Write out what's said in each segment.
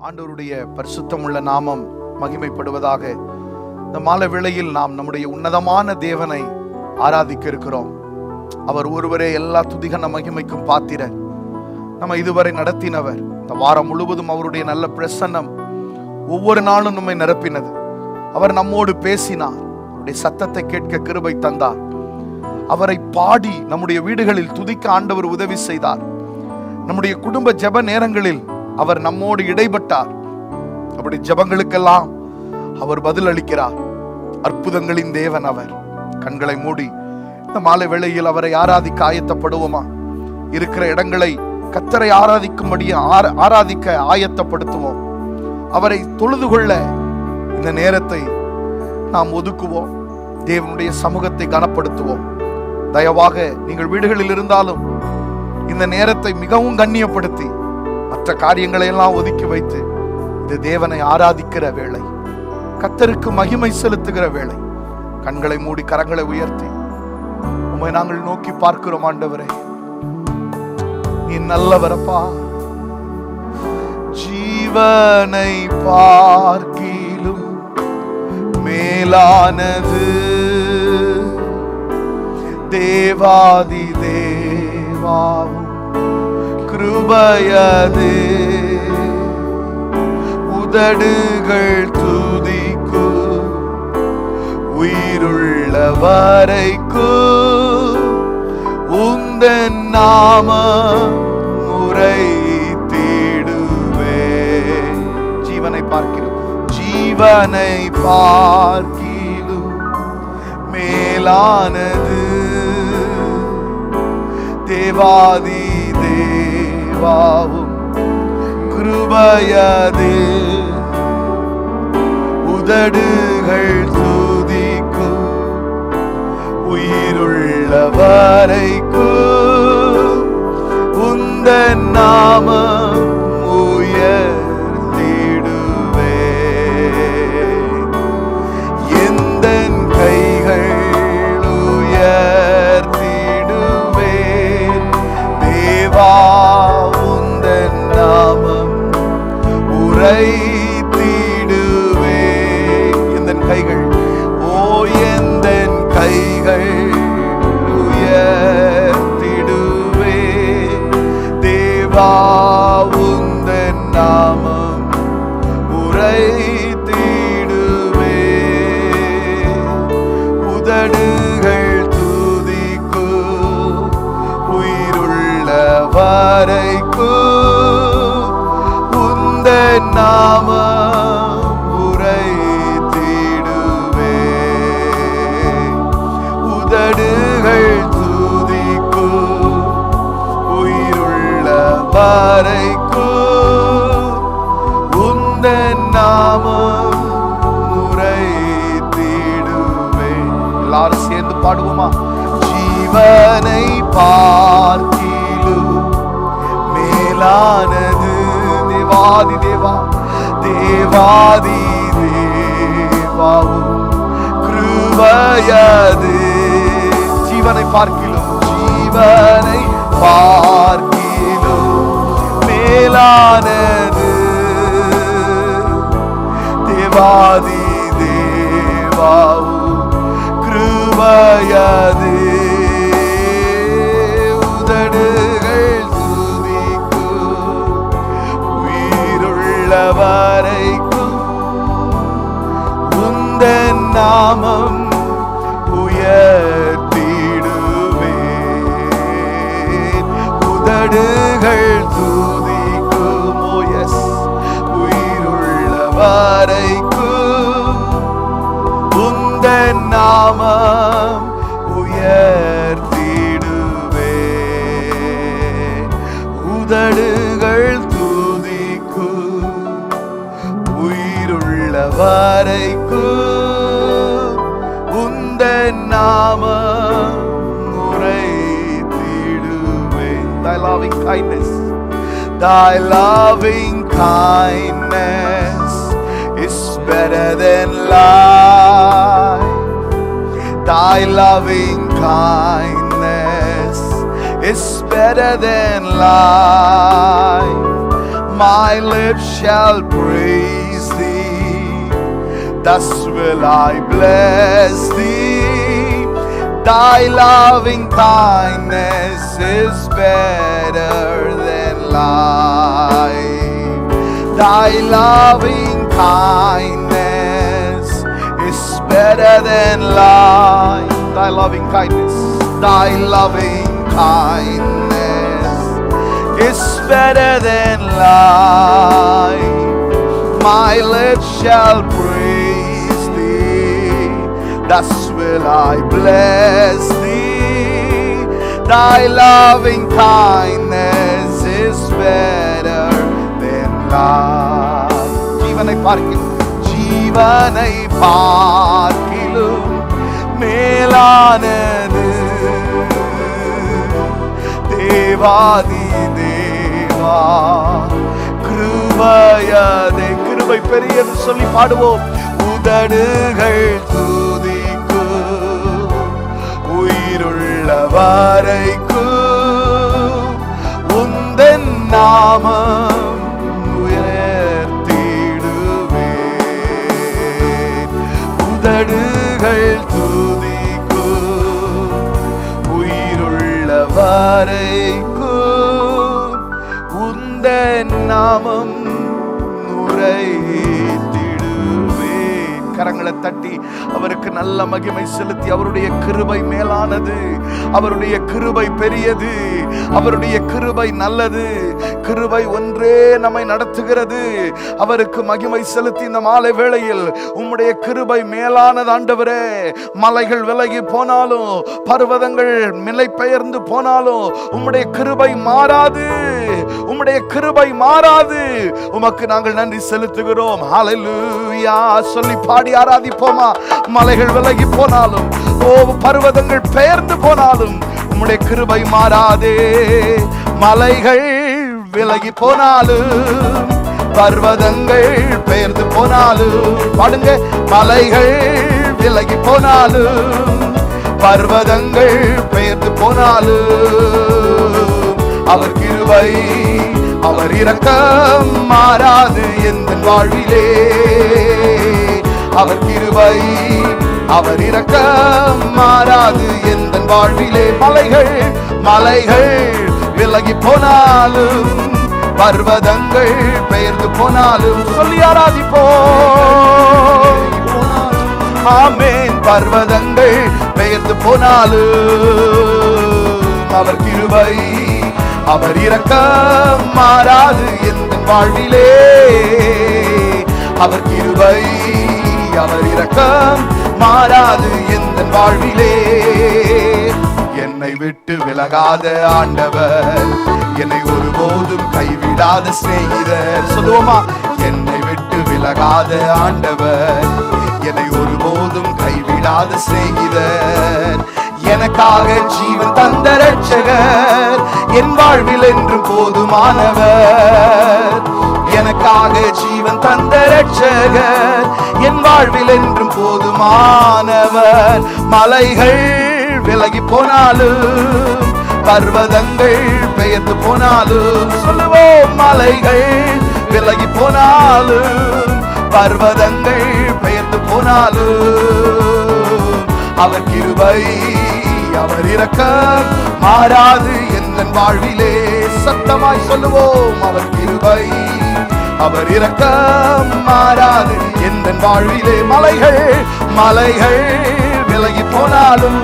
ஆண்டவருடைய பரிசுத்தமுள்ள நாமம் மகிமைப்படுவதாக. இந்த மாலை வேளையில் நாம் நம்முடைய உன்னதமான தேவனை ஆராதிக்க இருக்கிறோம். அவர் ஒருவரே எல்லா துதிகன மகிமைக்கும் பாத்திரர். நம்ம இதுவரை நடத்தினவர். இந்த வாரம் முழுவதும் அவருடைய நல்ல பிரசன்னம் ஒவ்வொரு நாளும் நம்மை நிரப்பினது. அவர் நம்மோடு பேசினார். அவருடைய சத்தத்தை கேட்க கிருபை தந்தார். அவரை பாடி நம்முடைய வீடுகளில் துதிக்க ஆண்டவர் உதவி செய்தார். நம்முடைய குடும்ப ஜெப நேரங்களில் அவர் நம்மோடு இடைப்பட்டார். அப்படி ஜெபங்களுக்கெல்லாம் அவர் பதில் அளிக்கிறார். அற்புதங்களின் தேவன் அவர். கண்களை மூடி இந்த மாலை வேளையில் அவரை ஆராதிக்க ஆயத்தப்படுவோமா? இருக்கிற இடங்களை கர்த்தரை ஆராதிக்கும்படி ஆராதிக்க ஆயத்தப்படுத்துவோம். அவரை தொழுது கொள்ள இந்த நேரத்தை நாம் ஒதுக்குவோம். தேவனுடைய சமூகத்தை கனப்படுத்துவோம். தயவாக நீங்கள் வீடுகளில் இருந்தாலும் இந்த நேரத்தை மிகவும் கண்ணியப்படுத்தி மற்ற காரியங்களை எல்லாம் ஒதுக்கி வைத்து இது தேவனை ஆராதிக்கிற வேளை, கர்த்தருக்கு மகிமை செலுத்துகிற வேளை. கண்களை மூடி கரங்களை உயர்த்தி உம்மை நாங்கள் நோக்கி பார்க்கிறோம். ஆண்டவரே, நீ நல்லவரப்பா. ஜீவனை பார்க்கிலும் மேலானது தேவாதி தேவாவும் கிருபையது. உதடுகள் துதிக்கு உயிருள்ள வரைக்கும் உந்தன் நாம முறை தேடுவே. ஜீவனை பார்க்கிலும் ஜீவனை பார்க்கிலும் மேலானது தேவாதி தேவாவும் கிருபையது. உதடுகள் துதிக்கும் உயிருள்ள வரைக்கும் உந்தன் நாமம் உயர்த்திடுவே. எந்தன் கைகள் உயர்த்திடுவேன் தேவா. உந்தன் நாமம் உரைத்திடுவே. எந்தன் கைகள் எந்தன் கைகள் உயர்த்திடுவே தேவா. உந்தன் நாமம் உரைத்திடுவே. உதடுகள் துதிக்கு உயிருள்ள வரைக்கும் உந்தன் நாமம் உரைத்திடுவே. உதடுகள் துதிக்கு உயிருள்ள வரைக்கும் உந்தன் நாமம் உரைத்திடுவே. எல்லாரும் சேர்ந்து பாடுவோமா? ஜீவனை பார்க்கிலும் மேலானது தேவாதி தேவா தேவாதி தேவாவும் கிருபையது. ஜீவனை பார்க்கிலும் ஜீவனை பார்க்கிலும் மேலானது தேவாதி தேவாவும் கிருபையது. உதடுகள் துதிக்கும் உயிருள்ள வரைக்கும் உந்தன் நாமம் உயர்த்திடுவே. உதடுகள் துதிக்கும் உயிருள்ள வரைக்கும் உந்தன் நாமம் உயர்த்திடுவே. உதடுகள் துதிக்கும் உயிருள்ள வரைக்கும் உந்தன் நாமம் உரைத்திடுவே. Thy loving kindness, thy loving kindness is better than life. Thy loving kindness is better than life. My lips shall praise thee, thus will I bless thee. Thy loving kindness is better than life. Thy loving kindness is better than life. Thy loving kindness, thy loving kindness is better than life. My lips shall praise thee, thus will I bless thee. Thy loving kindness is better than life. ஜீவனை பார்க்கிலும் மேலானது தேவாதி தேவா, கிருபையதே. கிருபை பெரியது சொல்லி பாடுவோம். உதடுகள் துதிக்கு உயிருள்ள வரைக்கும் உந்தன் நாமம் உயர்த்திடுவேன். உதடுகள் துதிக்கு உயிருள்ள வரைக்கும் உந்தன் நாமம் உரைத்திடுவேன். கரங்களை தட்டி அவருக்கு நல்ல மகிமை செலுத்தி, அவருடைய கிருபை மேலானது, அவருடைய கிருபை பெரியது, அவருடைய கிருபை நல்லது. கிருபை ஒன்றே நம்மை நடத்துகிறது. அவருக்கு மகிமை செலுத்தி இந்த மாலை வேளையில் உம்முடைய கிருபை மேலானது ஆண்டவரே. மலைகள் விலகி போனாலும், பர்வதங்கள் நிலை பெயர்ந்து போனாலும் உம்முடைய கிருபை மாறாது, உம்முடைய கிருபை மாறாது. உமக்கு நாங்கள் நன்றி செலுத்துகிறோம். ஹல்லேலூயா சொல்லி பாடி ஆராதிப்போமா? மலைகள் விலகி போனாலும், பர்வதங்கள் பெயர்ந்து போனாலும் உம்முடைய கிருபை மாறாதே. மலைகள் விலகி போனாலும், பர்வதங்கள் பெயர்ந்து போனாலும், பாடுங்க. மலைகள் விலகி போனாலும், பர்வதங்கள் பெயர்ந்து போனாலும் அவர் கிருபை, அவர் இரக்கம் மாறாது எந்த வாழ்விலே. அவர் கிருபை, அவர் இரக்கம் மாறாது எந்த வாழ்விலே. மலைகள் விலகி போனாலும், பர்வதங்கள் பெயர்ந்து போனாலும் சொல்லி ஆராதிப்போம். ஆமென். பர்வதங்கள் பெயர்ந்து போனாலும் அவர் கிருபை, அவர் இரக்கம் மாறாது எந்த வாழ்விலே. அவர் கிருபை, அவர் இரக்கம் மாறாது எந்த வாழ்விலே. என்னை விட்டு விலகாத ஆண்டவர், என்னை ஒருபோதும் கைவிடாத சிநேகிதர். சொல்லுவோமா? என்னை விட்டு விலகாத ஆண்டவர், என்னை ஒருபோதும் கைவிடாத சிநேகிதர். எனக்காக ஜீவன் தந்த ரட்சகர், என் வாழ்வில் என்றும் போதுமானவர். எனக்காக ஜீவன் தந்த ரட்சகர், என் வாழ்வில் என்றும் போதுமானவர். மலைகள் விலகி போனாலும், பர்வதங்கள் பெயர்ந்து போனாலும் சொல்லுவோம். மலைகள் விலகி போனாலும், பர்வதங்கள் பெயர்ந்து போனாலும் அவர் கிருபை, அவர் இரக்கம் மாறாது எந்த வாழ்விலே. சத்தமாய் சொல்லுவோம். அவர் கிருபை, அவர் இரக்கம் மாறாது எந்த வாழ்விலே. மலைகள் விலகி போனாலும்,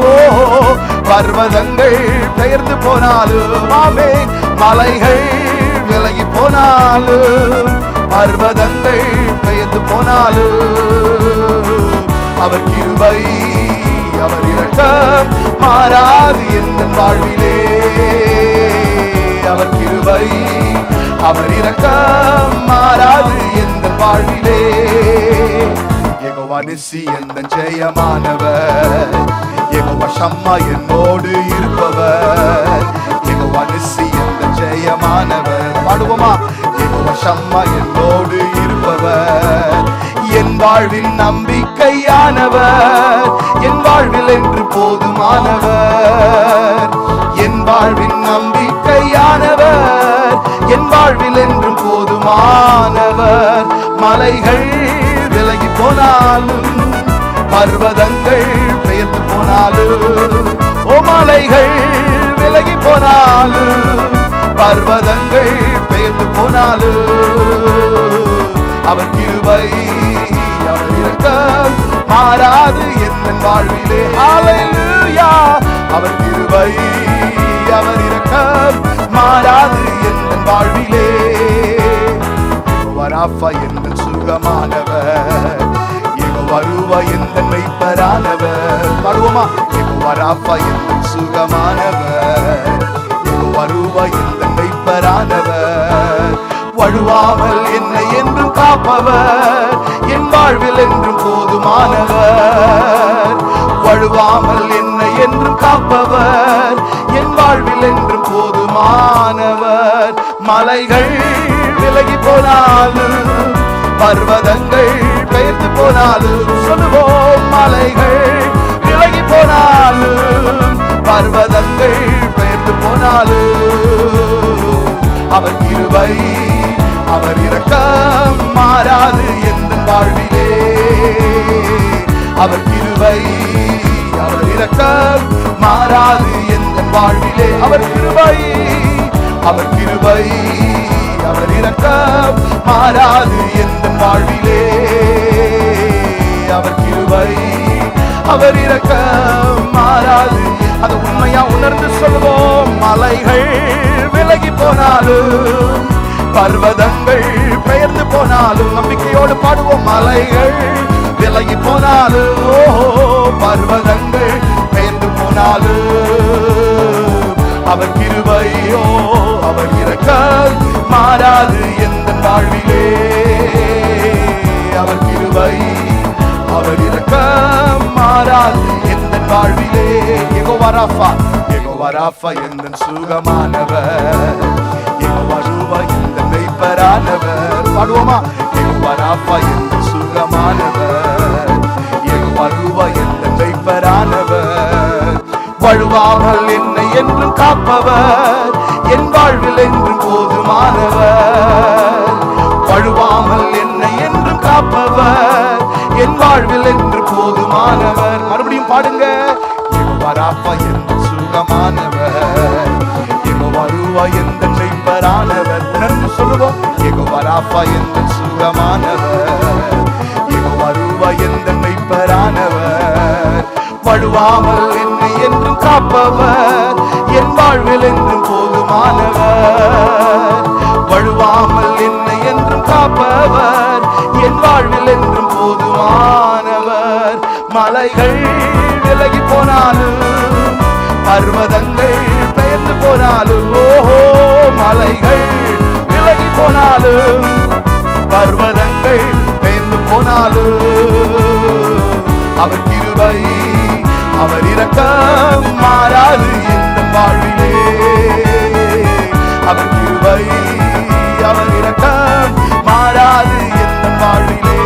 பர்வதங்கள் பெயர்ந்து போனாலும், ஆமென். மலைகள் விலகி போனாலும், பர்வதங்கள் பெயர்ந்து போனாலும் அவர் கிருபை, அவர் இரக்கம் மாறாது எந்த வாழ்விலே. அவர் கிருபை, அவர் இரக்கம் மாறாது எந்த வாழ்விலே. யெகோவா நிசி எந்த ஜெயமானவர், யெகோவா ஷம்மா என்னோடு இருப்பவர். யெகோவா நிசி எந்த ஜெயமானவர். பாடுவோமா? யெகோவா ஷம்மா என்னோடு இருப்பவர். என் வாழ்வில் நம்பிக்கையானவர், என் வாழ்வில் என்று போதுமானவர். என் வாழ்வின் நம்பிக்கையானவர், என் வாழ்வில் என்றும் போதுமானவர். மலைகள் விலகி போனாலும் பர்வதங்கள் பெயர்ந்து போனாலும், ஓ மலைகள் விலகி போனாலும் பர்வதங்கள் பெயர்ந்து போனாலும், அவர் கிருபை அவர் இரக்கம் மாறாது என் வாழ்விலே. ஹல்லேலூயா. அவர் கிருபை அவர் இரக்கம் மாறாது என் வாழ்விலே. யெகோவா என் சுகமானவர், யெகோவா என் மெய்ப்பரானவர். பாடுவோமா? யெகோவா என் சுகமானவர், யெகோவா என் மெய்ப்பரானவர். வழுவாமல் என்னை என்றும் காப்பவர், என் வாழ்வில் என்றும் போதுமானவர். வழுவாமல் என்னை என்றும் காப்பவர், என் வாழ்வில் என்றும் போதுமானவர். மலைகள் விலகி போனாலும் பர்வதங்கள் பெயர்ந்து போனாலும், சொல்லுவோம் மலைகள் விலகி போனாலும் பர்வதங்கள் பெயர்ந்து போனாலும், அவர் கிருபை அவர் இரக்கம் மாறாது என் வாழ்விலே. அவர் கிருபை அவர் இரக்கம் மாறாது என் வாழ்விலே. அவர் கிருபை அவர் கிருபை அவர் இரக்கம் மாறாது என் வாழ்விலே. அவர் கிருபை அவர் இரக்கம் மாறாது. அது உண்மையா உணர்ந்து சொல்வோம். மலைகள் விலகி போனாலும் பர்வதங்கள் பெயர்ந்து போனாலும், நம்பிக்கையோடு பாடுவோம். மலைகள் விலகி போனாலும், ஓ பர்வதங்கள் பெயர்ந்து போனாலும், அவர் கிருபையோ அவர் இரக்கம் மாறாது என் வாழ்விலே. அவர் கிருபை அவர் இரக்கம் மாறாது என் வாழ்விலே. யெகோவா ராஃபா, யெகோவா ராஃபா என் சுகமானவர், யெகோவா என் மெய்ப்பரானவர். பாடுவோமா? யெகோவா ராஃபா என் சுகமானவர், யெகோவா என் மெய்ப்பரானவர். வழுவாமல் என்னை என்றும் காப்பவர், என் வாழ்வில் என்றும் போதுமானவர். வழுவாமல் என்னை என்றும் காப்பவர், என் வாழ்வில் என்று போதுமானவர். மறுபடியும் பாடுங்க. யெகோவா ராஃபா என் சுகமானவர், யெகோவா என் மெய்ப்பரானவர். உணர்ந்து சொல்லுவோம். யெகோவா ராஃபா என் சுகமானவர், யெகோவா என் மெய்ப்பரானவர். வழுவாமல் என்னை என்றும் காப்பவர், என் வாழ்வில் என்றும் போதுமானவர். வழுவாமல் என்னை என்றும் காப்பவர், என் வாழ்வில் என்றும் போதுமானவர். மலைகள் விலகி போனாலும் பர்வதங்கள் பெயர்ந்து போனாலும், ஓஹோ மலைகள் விலகி போனாலும் பர்வதங்கள் பெயர்ந்து போனாலும், அவர் கிருபை அவர் இரக்கம் மாறாது என் வாழ்விலே. அவர் கிருபை அவர் இரக்கம் மாறாது என் வாழ்விலே.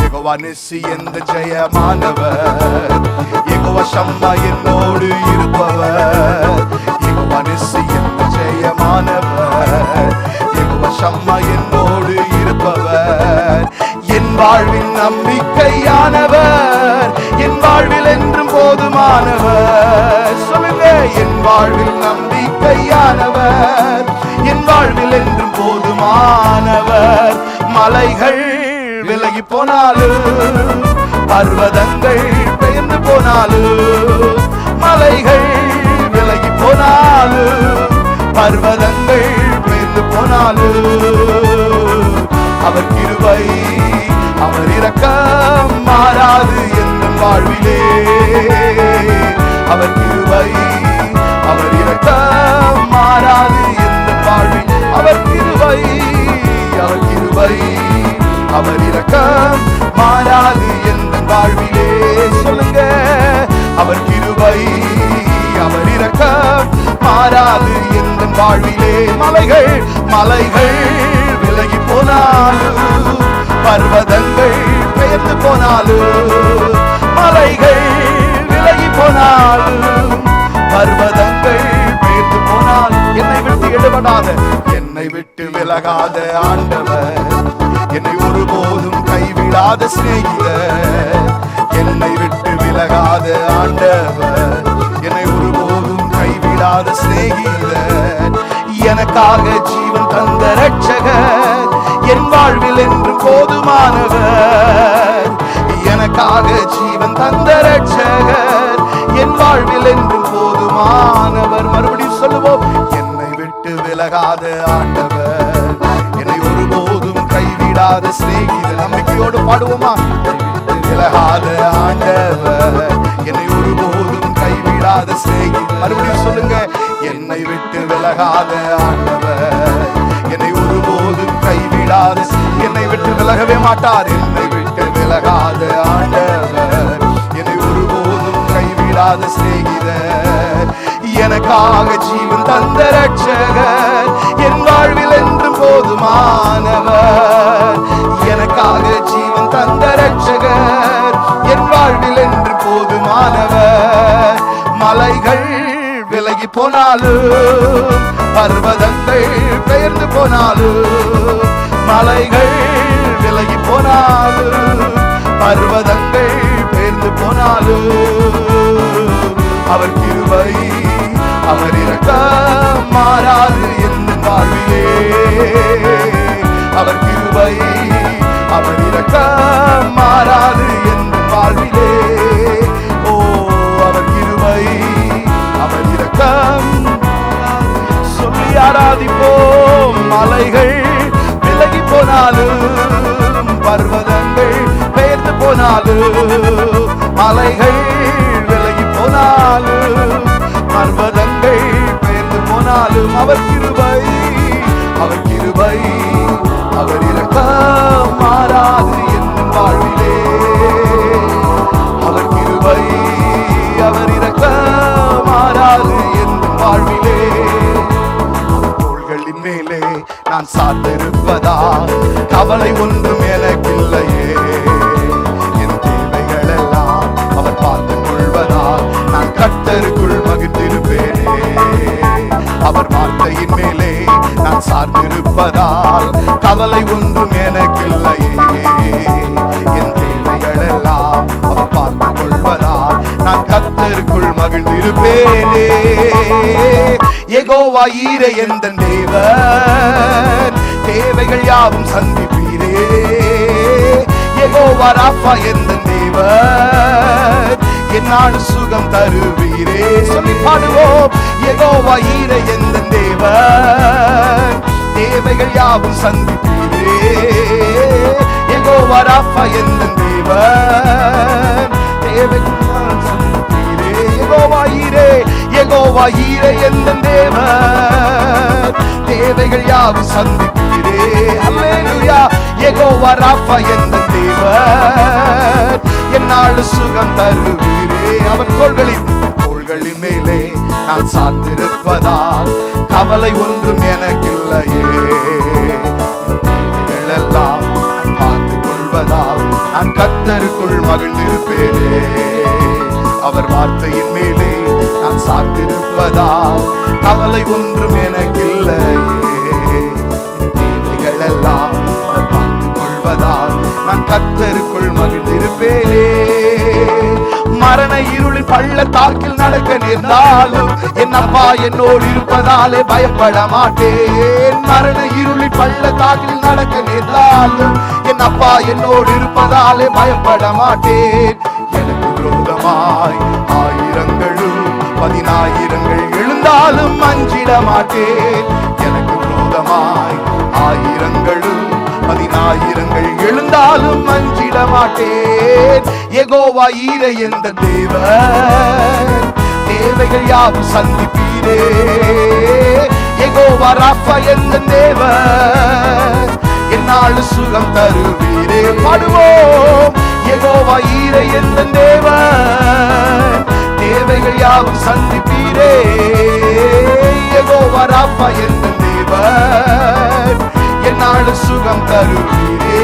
யெகோவா நிசி எந்த ஜெயமானவர், யெகோவா ஷம்மா என்னோடு இருப்பவர். யெகோவா நிசி எந்த ஜெயமானவர், யெகோவா ஷம்மா என்னோடு இருப்பவர். என் வாழ்வின் நம்பிக்கையானவர், என் வாழ்வில் என்றும் போதுமானவர். சொல்லுங்க. என் வாழ்வில் நம்பிக்கையானவர், என் வாழ்வில் என்றும் போதுமானவர். மலைகள் விலகி போனாலும் பர்வதங்கள் பெயர்ந்து போனாலும், மலைகள் விலகி போனாலும் பர்வதங்கள் பெயர்ந்து போனாலும், அவர் கிருபை அவர் இரக்கம் மாறாது என் வாழ்விலே. அவர் கிருபை அவர் இரக்கம் மாறாது என் வாழ்வில். அவர் கிருபை அவர் கிருபை அவர் இரக்கம் மாறாது என் வாழ்விலே. சொல்லுங்க. அவர் கிருபை அவர் இரக்கம் மாறாது என் வாழ்விலே. மலைகள் மலைகள் விலகி போனாலும் பர்வதங்கள் பெயர்ந்து போனாலும், மலைகள் விலகி போனாலும் பர்வதங்கள் பெயர்ந்து போனாலும், என்னை விட்டு எடுபட விலகாத, என்னை விட்டு விலகாத ஆண்டவர், என்னை ஒருபோதும் கைவிடாத சிநேகிதர். என்னை விட்டு விலகாத ஆண்டவர், என்னை ஒருபோதும் கைவிடாத சிநேகிதர். எனக்காக ஜீவன் தந்த ரட்சகர், என் வாழ்வில் என்று போதுமானவர். எனக்காக ஜீவன் தந்த ரட்சகர், என் வாழ்வில் என்று போதுமானவர். மறுபடியும் சொல்லுவோம், என்னை விட்டு விலகாத ஆண்டவர், என்னை ஒருபோதும் கைவிடாத சிநேகிதர். நம்பிக்கையோடு பாடுவோமா? விலகாத ஆண்டவர், என்னை ஒருபோதும் கைவிடாத சிநேகிதர். மறுபடியும் சொல்லுங்க, என்னை விட்டு விலகாத ஆண்டவர், என்னை ஒருபோதும் கைவிடாத, என்னை விட்டு விலகவே மாட்டார். என்னை விட்டு விலகாத ஆண்டவர், என்னை ஒருபோதும் கைவிடாத சிநேகிதர். எனக்காக ஜீவன் தந்த ரட்சகர், என் வாழ்வில் என்று போதுமானவர். எனக்காக ஜீவன் தந்த ரட்சகர், என் வாழ்வில் என்று போதுமானவர். மலைகள் விலகி போனாலும், பர்வதங்கள் பெயர்ந்து போனாலும், மலைகள் விலகி போனாலும், பர்வதங்கள் பெயர்ந்து போனாலும், அவர் கிருபை அவர் இரக்கம் மாறாது என் வாழ்விலே. அவர் கிருபை அவர் இரக்கம் மாறாது என் வாழ்விலே. ஓ, அவர் கிருபை அவர் இரக்கம் சொல்லி ஆராதிப்போம். மலைகள் விலகி போனாலும், பர்வதங்கள் பெயர்ந்து போனாலும், மலைகள் விலகி போனாலும், பர்வதங்கள் பெயர்ந்து போனாலும், அவர் கிருபை அவர் கிருபை அவர் இரக்கம் மாறாது என் வாழ்விலே. அவர் கிருபை அவர் இரக்கம் மாறாது என் வாழ்விலே. தோள்களின் மேலே நான் சார்ந்திருப்பதால் கவலை ஒன்றும் எனக்கில்லையே. என் தேவைகள் எல்லாம் அவர் பார்த்துக் கொள்வதால் நான் கர்த்தருக்குள் மகிழ்ந்திருப்பேனே. அவர் வார்த்தையின் மேலே நான் சார்ந்திருப்பதால் கவலை ஒன்றும் எனக்கில்லையே. என் தேவைகள் எல்லாம் அவர் பார்த்துக் கொள்வதால் நான் கர்த்தருக்குள் மகிழ்ந்திருப்பேனே. யெகோவா ஈரே எந்தன் தேவன், தேவைகள் யாவும் சந்திப்பீரே. யெகோவா ராஃபா எந்தன் தேவன், என்னாடு சுகம் தருவீரே. சொல்லி பாடுவோம், யெகோவா ஈரே எந்தன் தேவன், தேவைகள் யாவும் சந்திப்பீரே. யெகோவா ராஃபா எந்தன் தேவன், தேவைகள் சந்திப்பீரே. யெகோவா ஈரே யெகோவா ஈரே எந்தன் தேவன், தேவைகள் யாவும் சந்திப்பீரே. அல்லேலூயா. யெகோவா ராஃபா எந்தன் தேவன், என்னாடு சுகம் தருவீரே. அவர் தோள்களின் மேலே நான் சார்ந்திருப்பதால் கவலை ஒன்றும் எனக்கில்லையே. எல்லாம் பார்த்துக் கொள்வதால் நான் கர்த்தருக்குள் மகிழ்ந்திருப்பேனே. அவர் வார்த்தையின் மேலே நான் சார்ந்திருப்பதால் கவலை ஒன்றும் எனக்கில்லையே. தேவைகள் எல்லாம் அவர் பார்த்துக் கொள்வதால் நான் கர்த்தருக்குள் மகிழ்ந்திருப்பேனே. மரண இருளின் பள்ளத்தாக்கில் நடக்க நேர்ந்தாலும் என் அப்பா என்னோடு இருப்பதாலே பயப்பட மாட்டேன். மரண இருளின் பள்ளத்தாக்கில் நடக்க நேர்ந்தாலும் என் அப்பா என்னோடு இருப்பதாலே பயப்பட மாட்டேன். எனக்கு விரோதமாய் ஆயிரங்களும் 10,000 எழுந்தாலும் அஞ்சிட மாட்டேன். எனக்கு விரோதமாய் ஆயிரங்களும் 10,000 எழுந்தாலும் அஞ்சிட மாட்டேன். யெகோவா ஈரே எந்தன் தேவன், தேவைகள் யாவும் சந்திப்பீரே. யெகோவா ராஃபா எந்தன் தேவன், என்னாடு சுகம் தருவீரே. பாடுவோம், யெகோவா ஈரே எந்தன் தேவன், தேவைகள் யாவும் சந்திப்பீரே. யெகோவா ராஃபா எந்தன் தேவன், என்னாடு சுகம் தருவீரே.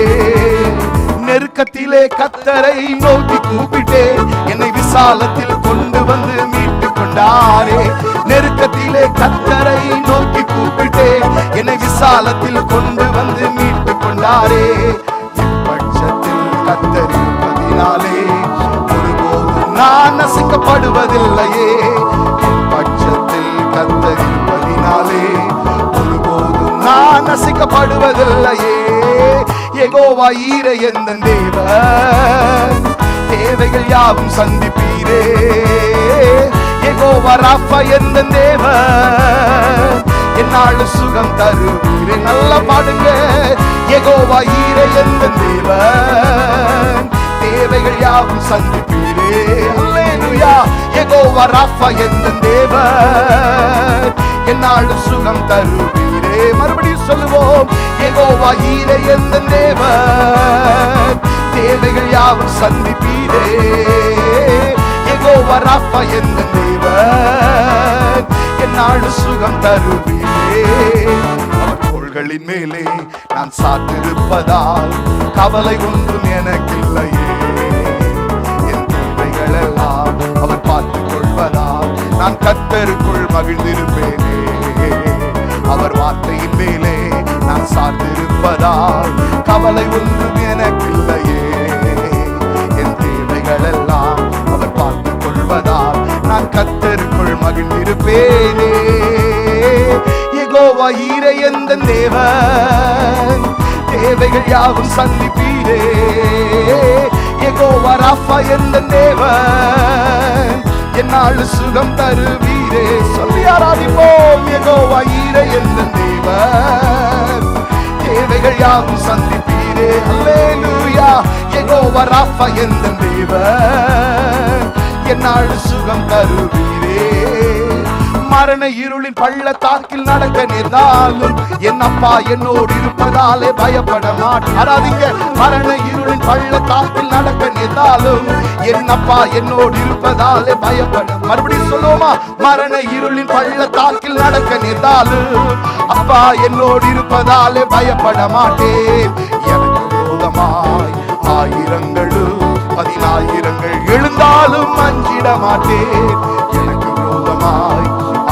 நெருக்கத்திலே கர்த்தரை நோக்கி கூப்பிட்டேன், என்னை விசாலத்தில் கொண்டு வந்து மீட்டு கொண்டாரே. நெருக்கத்திலே கர்த்தரை நோக்கி கூப்பிட்டேன், கொண்டீரே, என்னை விசாலத்தில் கொண்டு வந்து மீட்டு கொண்டாரே. இப்பட்சத்தில் கர்த்தர் இருப்பதினாலே ஒருபோதும் நான் நசுக்கப்படுவதில்லையே. பட்சத்தில் கர்த்தர் இருப்பதினாலே ஒருபோதும் நான் நசுக்கப்படுவதில்லையே. யெகோவா ஈரே எந்தன் தேவன், தேவைகள் யாவும் சந்திப்பீரே. யெகோவா ராஃபா எந்தன் தேவன், என்னாலும் சுகம் தருவீரே. நல்லா பாடுங்க. யெகோவா ஈரே எந்தன் தேவன், தேவைகள் யாவும் சந்திப்பீரே. அல்லேலூயா. யெகோவா ராஃபா எந்தன் தேவன், என்னாலும் சுகம் தருவீரே. மறுபடியும் சொல்லுவோம். யெகோவா ஈரே எந்தன் தேவன், தேவைகள் யாவும் சந்திப்பீரே. யெகோவா ராஃபா எந்தன் தேவன், என்னாலும் சுகம் தருவீரே. அவர் தோள்களின் மேலே நான் சாத்திருப்பதால் கவலை ஒன்றும் எனக்கில்லையே. என் தேவைகள் எல்லாம் அவர் பார்த்துக் கொள்வதால் நான் கர்த்தருக்குள் மகிழ்ந்திருப்பேனே. அவர் வார்த்தையின் மேலே நான் சார்ந்திருப்பதால் கவலை ஒன்றும் எனக்கில்லையே. என் தேவைகள் எல்லாம் அவர் பார்த்துக் கொள்வதால் நான் கர்த்தருக்குள் மகிழ்ந்திருப்பேனே. யெகோவா ஈரே எந்தன் தேவன், தேவைகள் யாவும் சந்திப்பீரே. யெகோவா ராஃபா எந்தன் தேவன், என்னாலும் சுகம் தருவீரே. சொல்லி ஆராதிப்போம். யெகோவா ஈரே எந்தன் தேவன், தேவைகள் யாவும் சந்திப்பீரே. அல்லேலூயா. யெகோவா ராஃபா எந்தன் தேவன், என்னாலும் சுகம் தருவீரே. மரண இருளின் பள்ளத்தாக்கில் நடக்க நேர்ந்தாலும் என் அப்பா என்னோடு இருப்பதாலே பயப்பட மாட்டாதீங்க. மரண இருளின் பள்ளத்தாக்கில் நடக்க நேர்ந்தாலும் என் அப்பா என்னோடு இருப்பதாலே பயப்பட. மறுபடியும் சொல்லுவோமா? மரண இருளின் பள்ளத்தாக்கில் நடக்க நேர்ந்தாலும் அப்பா என்னோடு இருப்பதாலே பயப்பட மாட்டேன். எனக்கு விரோதமாய் ஆயிரங்களும் 10,000 எழுந்தாலும் அஞ்சிட மாட்டேன். எனக்கு விரோதமாய்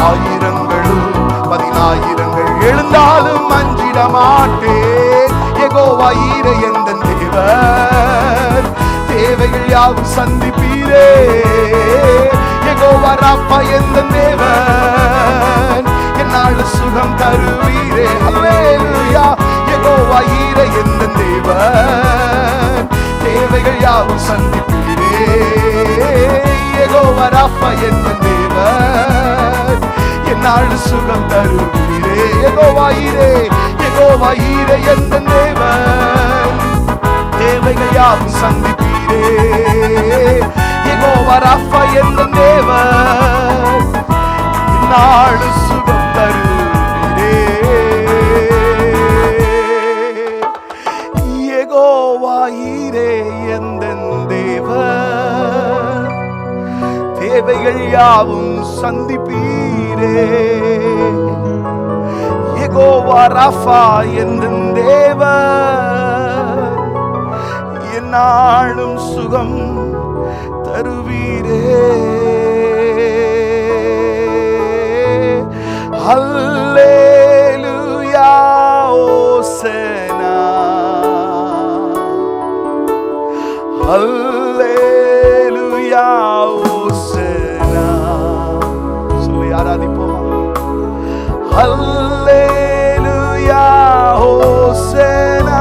ஆயிரங்களும் 10,000 எழுந்தாலும் அஞ்சிட மாட்டேன். யெகோவா ஈரே எந்தன் தேவன், தேவைகள் யாவும் சந்திப்பீரே. யெகோவா ராஃபா எந்தன் தேவன், என்னாலும் சுகம் தருவீரே. அல்லேலூயா. யெகோவா ஈரே எந்தன் தேவன், தேவைகள் யாவும் சந்திப்பீரே. யெகோவா ராஃபா எந்தன் தேவன், என்னாலும் சுகம் தருவீரே. யெகோவா ஈரே, யெகோவா ஈரே எந்தன் தேவன், தேவைகள் யாவும் சந்திப்பீரே. யெகோவா ராஃபா எந்தன் தேவன், என்னாலும் சுகம் தருவீரே. யெகோவா ஈரே எந்தன் தேவன், தேவைகள் யாவும் சந்திப்பீரே. யெகோவா ராஃபா எந்தன் தேவன், என்னாலும் சுகம் தருவீரே. அல்லேலூயா. ஓசனா. அல்லேலூயா. ஓசனா. சொல்லி ஆராதிப்போம். அல்லேலூயா. ஓசனா.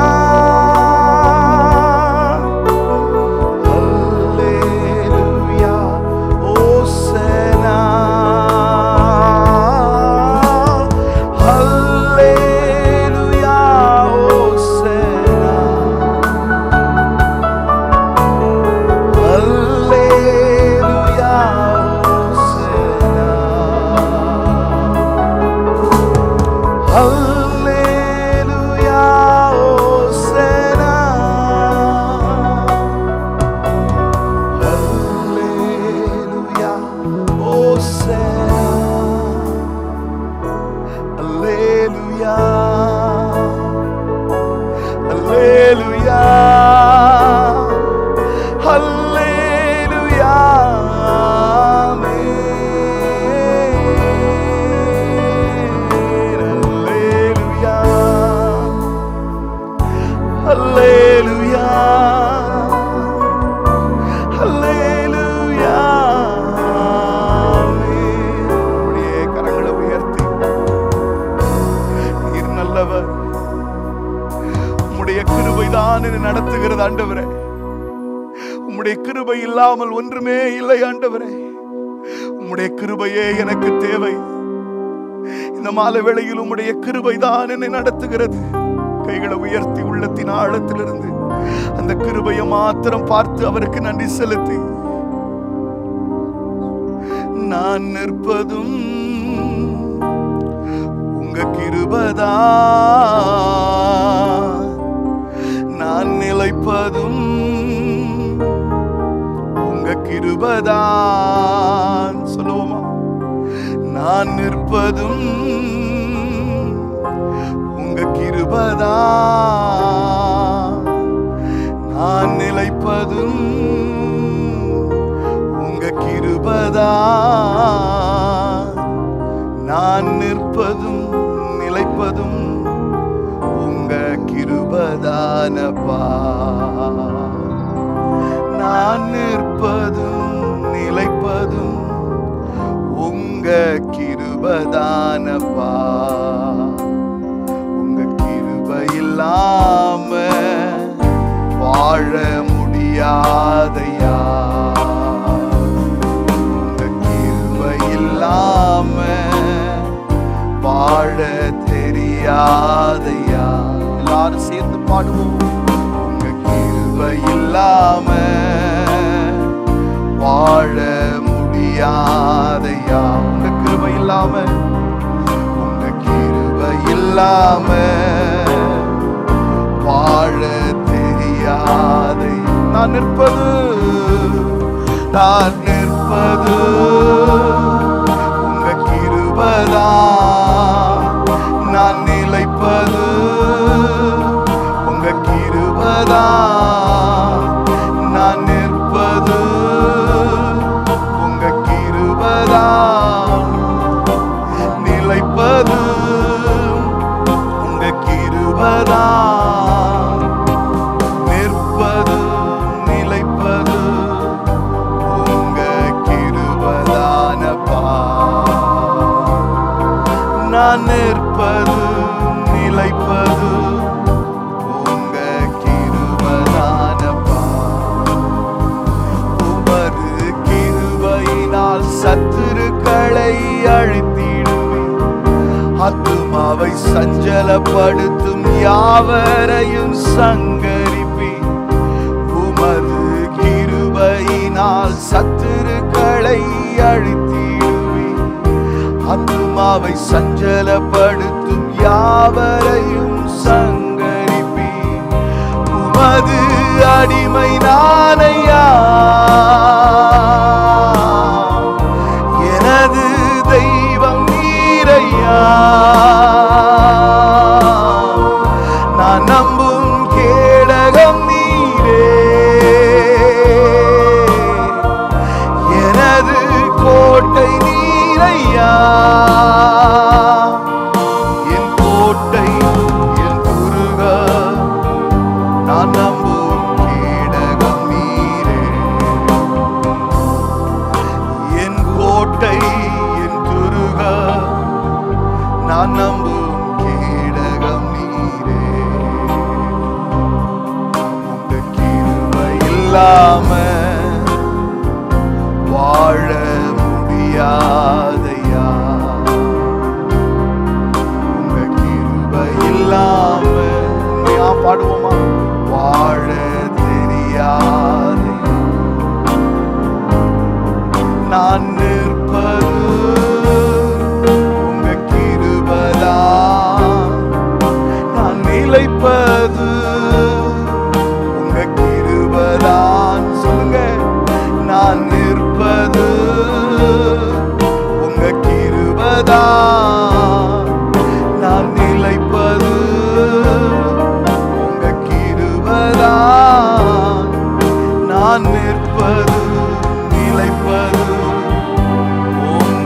அல்லேலூயா. ஓசனா. அல்லேலூயா. ஓசனா. அல்லேலூயா. ஓசனா. Hallelujah, Hosanna. Hallelujah, Hosanna. Hallelujah. Hallelujah. Hallelujah. Amen. அல்லேலூயா அல்லேலூயா. அப்படியே கரங்களை உயர்த்தி, நீர் நல்லவர், உம்முடைய கிருபைதான் என்னை நடத்துகிறது ஆண்டவரே. உம்முடைய கிருபை இல்லாமல் ஒன்றுமே இல்லை ஆண்டவரே. உம்முடைய கிருபையே எனக்கு தேவை. இந்த மாலை வேளையில் உம்முடைய கிருபைதான் என்னை நடத்துகிறது. கைகளை உயர்த்தி உள்ளத்தின் ஆழத்திலிருந்து அந்த கிருபையை மாத்திரம் பார்த்து அவருக்கு நன்றி செலுத்தி, நான் நிற்பதும் உங்க கிருபைதான், நான் நிலைப்பதும் உங்க கிருபைதான். சொல்லுவோமா? நான் நிற்பதும் உங்க கிருபைதான், நான் நிலைப்பதும் உங்க கிருபைதான், நான் நிற்பதும் நிலைப்பதும் உங்க கிருபைதானப்பா. நான் நிற்பதும் நிலைப்பதும் உங்க கிருபைதானப்பா. உங்க கிருபை இல்லாம வாழ முடியாதையா, உங்க கிருபை இல்லாம வாழ தெரியாதையா. எல்லாரும் சேர்ந்து பாடுவோம். உங்க கிருபை இல்லாம வாழ முடியாதையா, உங்க கிருபை இல்லாம, உங்க கிருபை இல்லாம வாழ தெரியாதை. நான் நிற்பது உங்க கிருபைதான், நான் நிலைப்பது உங்க கிருபைதான், நான் நிற்பது உங்க கிருபைதான், நிலைப்பது உங்க கிருபைதான், நிற்பது நிலைப்பது உங்க கிருபைதானப்பா. நான் நிற்பது நிலைப்பது உங்க கிருபைதானப்பா. உமது கிருபையினால் சத்துருக்களை அழித்திடுவேன், ஆத்துமாவை சஞ்சலப்படுத்தும் யாவரையும் சங்கரிப்பேன். உமது கிருபையினால் சத்துருக்களை அழித்திடுவேன், ஆத்துமாவை சஞ்சலப்படுத்தும் யாவரையும் சங்கரிப்பேன். உமது அடிமை நானையா, எனது தெய்வம் நீரையா, நான் நம்பும் கேடகம் நீரே, எனது கோட்டை நீரையா, என் கோட்டை என் துருக, நான் நம்பும் கேடகம் நீரே, என் கோட்டை என் துருக, நான் நம்பும் கேடகம் நீரே. உங்க கிருபை இல்லாம வாழ முடியாதையா, உங்க கிருபை இல்லாம பாடுவோமா? வாழ தெரியாதே. நான் நிற்பது உங்க கிருபைதான், நான் நிலைப்பது உங்க கிருபைதான். சொல்லுங்க, நான் நிற்பது உங்க கிருபைதான், நான் நிலைப்பது உங்க கிருபைதான், நான் நிற்பது நிலைப்பது உங்க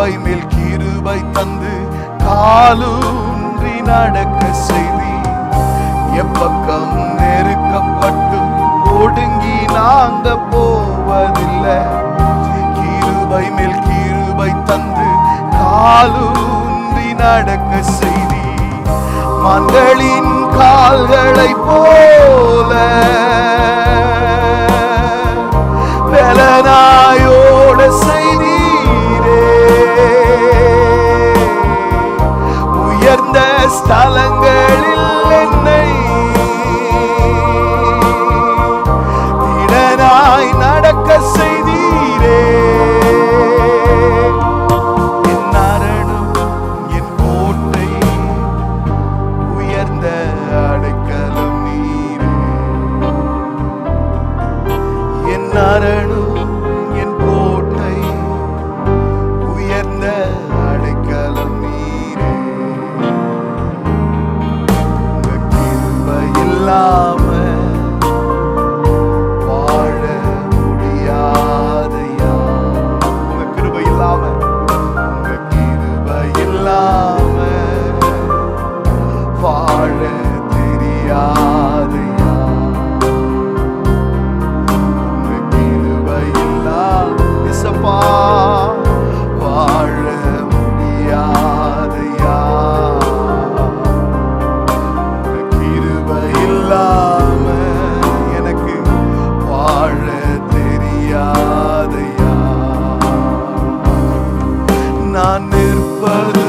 கிருபை மேல் கிருபை தந்து காலூன்றி நடக்க செய்தி. எப்பக்கம் நெருக்கப்பட்டும் ஒடுங்கி நாங்க போவதில்லை. கிருபை மேல் கிருபை தந்து காலூன்றி நடக்க செய்தி. மங்களின் கால்களை போல பலனாயோட செய்தீரே. உயர்ந்த ஸ்தலங்களில் என்னை திடனாய் நடக்க செய்தீரே. என் அரணும் என் கோட்டை உயர்ந்த அடைக்கலம் நீரே. என் அரணும் என் கோட்டை உயர்ந்த அடைக்கலம் நீரே. உங்க கிருபை இல்லாம வாழ முடியாதையா. உங்க கிருபை இல்லாம, உங்க கிருபை இல்லாம வாழ தெரியாதையா. உங்க கிருபை இல்லாம இசப்பா வாழ முடியாதையா. உங்க கிருபை இல்லாம எனக்கு வாழ தெரியாதையா. நான் நிற்பது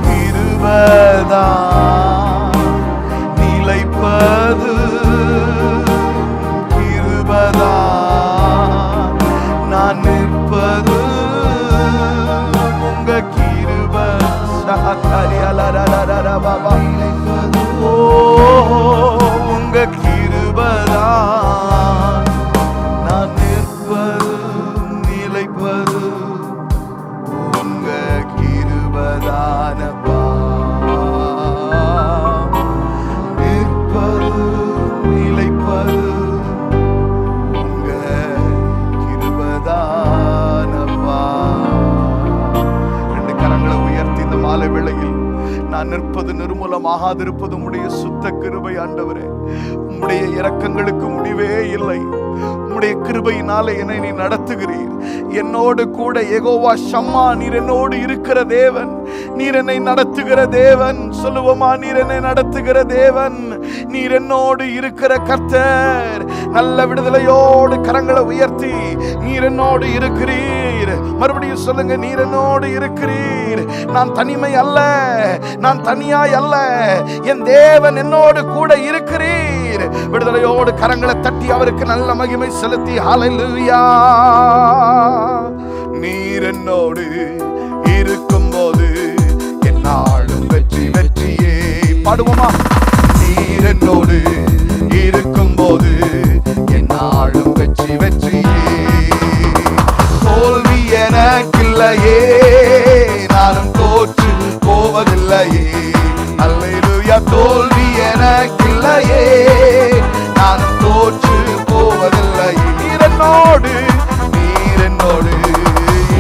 கிருபைதான், நிலைப்பது கிருபைதான். நான் நிற்பது உங்க கிருபை. ஓ உங்க கிருபைதான். நான் நிற்பது நிலைப்பது உங்க கிருபைதானப்பா. நிற்பது நிலைப்பது உங்க கிருபைதானப்பா. ரெண்டு கரங்களை உயர்த்தி இந்த மாலை வேளையில் நான் நிற்பது நிர்மூலமாகாதிருப்பது உம்முடைய சுத்த கிருபை ஆண்டவரே. உம்முடைய இரக்கங்களுக்கு முடிவே இல்லை. உம்முடைய கிருபையினாலே என்னை நீ நடத்துகிறீர். என்னோடு கூட யெகோவா ஷம்மா, நீர் என்னோடு இருக்கிற தேவன், நீர் என்னை நடத்துகிற தேவன். சொல்லுவோமா, நீர் என்னை நடத்துகிற தேவன், நீர் என்னோடு இருக்கிற கர்த்தர். நல்ல விடுதலையோடு கரங்களை உயர்த்தி நீர் என்னோடு இருக்கிறீர். மறுபடியும் சொல்லுங்க, நீர் என்னோடு இருக்கிறீர். நான் தனிமை அல்ல, நான் தனியாய் அல்ல, என் தேவன் என்னோடு கூட இருக்கிறீர். விடுதலையோடு கரங்களை தட்டி அவருக்கு நல்ல மகிமை செலுத்தி ஹல்லேலூயா. நீர் என்னோடு இருக்கும்போது என்னாலும் வெற்றி வெற்றியே. பாடுவோமா, நீர் என்னோடு இருக்கும்போது என்னாலும் வெற்றி வெற்றியே. தோல்வி எனக்கில்லையே, நானும் தோற்று போவதில்லையே. அல்லேலூயா. தோல்வி எனக்கில்லையே, நானும் தோற்று போவதில்லையே. நீர் என்னோடு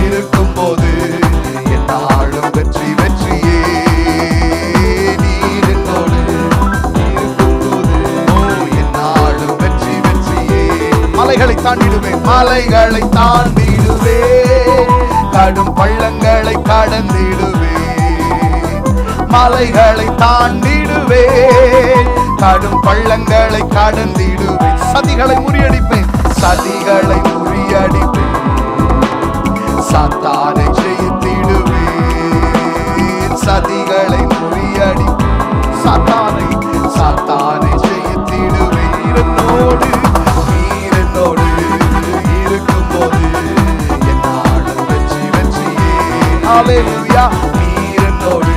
இருக்கும்போது என்னாலும் வெற்றி வெற்றியே. நீர் என்னோடு இருக்கும்போது என்னாலும் வெற்றி வெற்றியே. மலைகளை தாண்டிடுவேன், மலைகளை தாண்டிடுவேன், கடும் பள்ளங்களை கடந்திடுவேன். மலைகளை தாண்டிடுவேன், கடும் பள்ளங்களை கடந்திடுவேன். சதிகளை முறியடிப்பேன், சதிகளை முறியடிப்பேன். சாத்தானை ஜெயித்திடுவேன், சதிகளை முறியடிப்பேன். சாத்தானை ஜெயித்திடுவேன். நீர் என்னோடு இருக்கும்போது என்னாலும் வெற்றி வெற்றியே. ஹல்லேலூயா. நீர் என்னோடு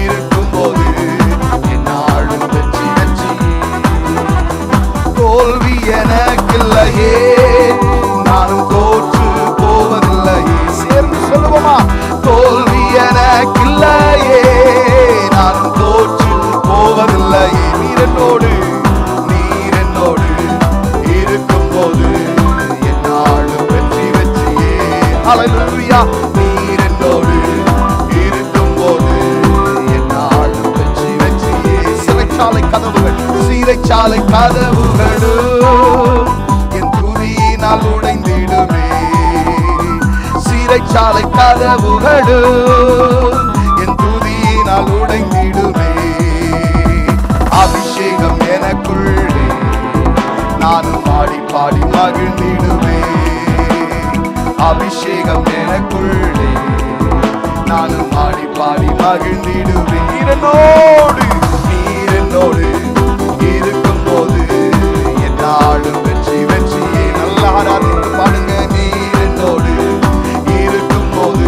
இருக்கும்போது என்னாலும் வெற்றி வெற்றியே. தோல்வி எனக்கில்லையே, நானும் தோற்று போவதில்லையே. சேர்ந்து சொல்லுவோமா, தோல்வி எனக்கில்லையே, நானும் தோற்று போவதில்லையே. நீர் என்னோடு இருக்கும்போது என்னாலும் வெற்றி வெற்றியே. ஹல்லேலூயா. ஹல்லேலூயா. நீர் என்னோடு இருக்கும்போது என்னாலும் வெற்றி வெற்றியே. சிறைச்சாலை கதவுகள் சிறைச்சாலை கதவுகளும் என் துதியினால் உடைந்திடுமே. சிறைச்சாலை கதவுகளும் என் துதியினால் உடைந்திடுமே. அபிஷேகம் எனக்குள்ளே நானும் ஆடி பாடி மகிழ்ந்திடுவே. அபிஷேகம் எனக்குள்ளே நானும் ஆடி பாடி மகிழ்ந்திடுவே. நீர் என்னோடு இருக்கும்போது என்னாலும் வெற்றி வெற்றியே. நல்லா ஆராதித்து பாடுங்க. நீர் என்னோடு இருக்கும்போது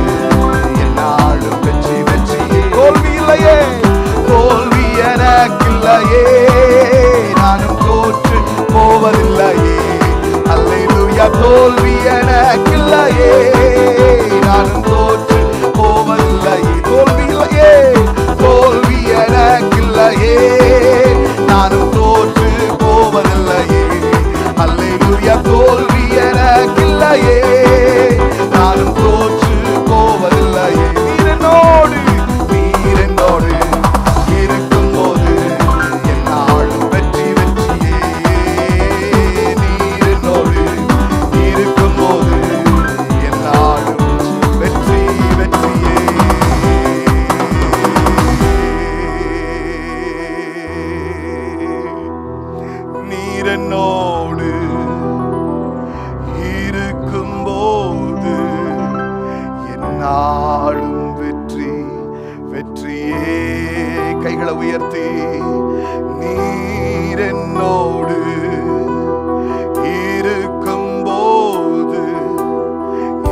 என்னாலும் வெற்றி வெற்றியே. தோல்வி இல்லையே, தோல்வி எனக்கில்லையே, நானும் தோற்று போவதில்லையே. அல்லேலூயா. தோல்வி எனக்கில்லையே, நானும் தோற்று போவதில்லையே. தோல்வி இல்லையே, தோல்வி எனக்கில்லையே, நானும் தோற்று போவதில்லையே. அல்லேலூயா. தோல்வி எனக்கில்லையே, நானும் தோற்று போவதில்லையே. நீர் என்னோடு இருக்கும்போது என்னாலும் வெற்றி வெற்றியே. நீர் என்னோடு இருக்கும்போது என்னாலும் வெற்றி வெற்றியே. நீர் என்னோடு இருக்கும்போது என்னாலும் வெற்றி வெற்றியே. கைகளை உயர்த்தி நீர் என்னோடு இருக்கும்போது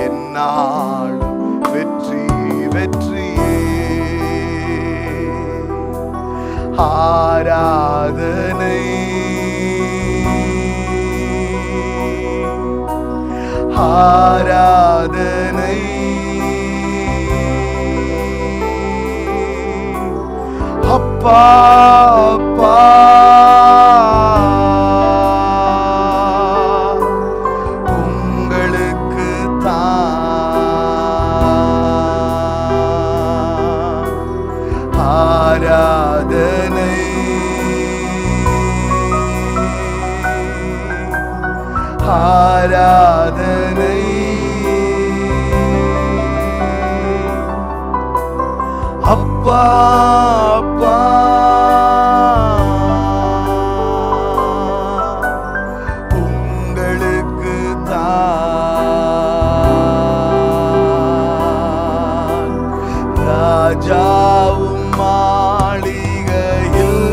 என்னாலும் வெற்றி வெற்றியே. ஆராதனை ஆராதனை அப்பா அப்பா உங்களுக்கு தான் ஆராதனை ஆராதனை அப்பா அப்பா உங்களுக்கு தான். ராஜாவும் மாளிகையில்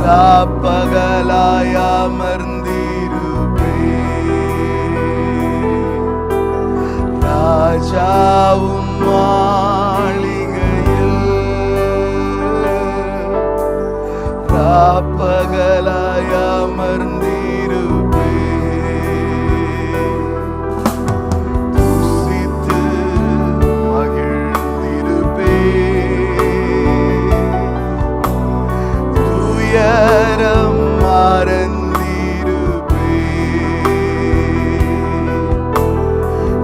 ராப்பகலாய் அமர்ந்திருப்பே. ராஜாவும் மாளிகையில் ராப்பகலாய் அமர்ந்திருப்பே. துதித்து மகிழ்ந்திருப்பே. துயரம் மறந்திருப்பே.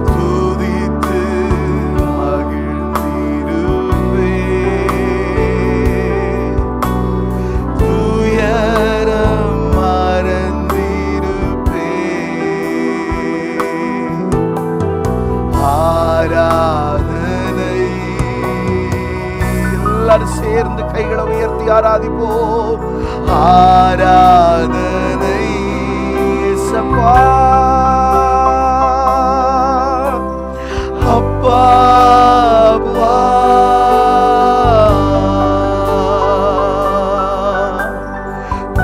துதித்து மகிழ்ந்திருப்பே. துயரம் மறந்திருப்பே. ஆராதனை. எல்லாரும் சேர்ந்து கைகளை உயர்த்தி ஆராதிப்போம். ஆராதனை சப்பா அப்பா அப்பா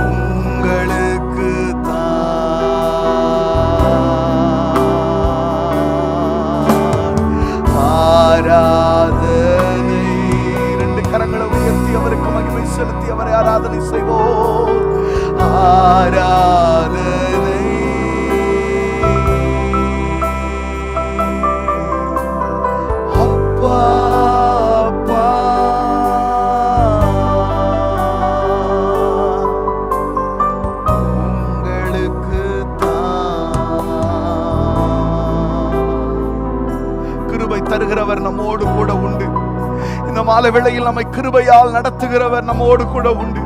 உங்களுக்கு தான் ஆராதனை. இரண்டு கரங்களை உயர்த்தி அவருக்கு மகிமை செலுத்தி அவரை ஆராதனை செய்வோம். ஆராதனை அப்பா அப்பா உங்களுக்கு தான் நடத்துகிறவர் நம்மோடு கூட உண்டு. இந்த மாலை வேளையில் நம்மை கிருபையால் நடத்துகிறவர் நம்மோடு கூட உண்டு.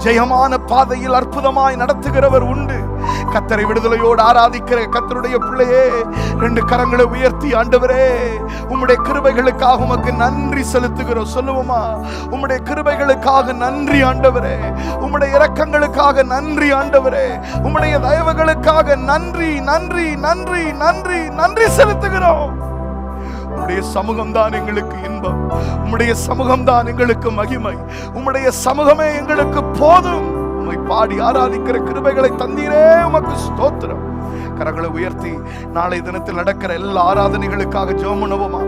ஜெயமான பாதையில் அற்புதமாய் நடத்துகிறவர் உண்டு. கர்த்தரை விடுதலையோடு ஆராதிக்கிற கர்த்தருடைய பிள்ளையே, 2 கரங்களை உயர்த்தி, ஆண்டவரே உம்முடைய கிருபைகளுக்காக உமக்கு நன்றி செலுத்துகிறோம் சொல்லுவோமா? உம்முடைய கிருபைகளுக்காக நன்றி ஆண்டவரே, உம்முடைய இரக்கங்களுக்காக நன்றி ஆண்டவரே, உம்முடைய தயவுகளுக்காக நன்றி நன்றி நன்றி நன்றி நன்றி செலுத்துகிறோம். உம்முடைய சமூகம் தான் எங்களுக்கு இன்பம், உம்முடைய சமூகம் தான் எங்களுக்கு மகிமை, உம்முடைய சமூகமே எங்களுக்கு போதும். உம்மை பாடி ஆராதிக்கிற கிருபைகளை தந்தீரே, உமக்கு ஸ்தோத்திரம். கரங்களை உயர்த்தி நாளை தினத்தில் நடக்கிற எல்லா ஆராதனைகளுக்காக ஜெபம் பண்ணுவோமா?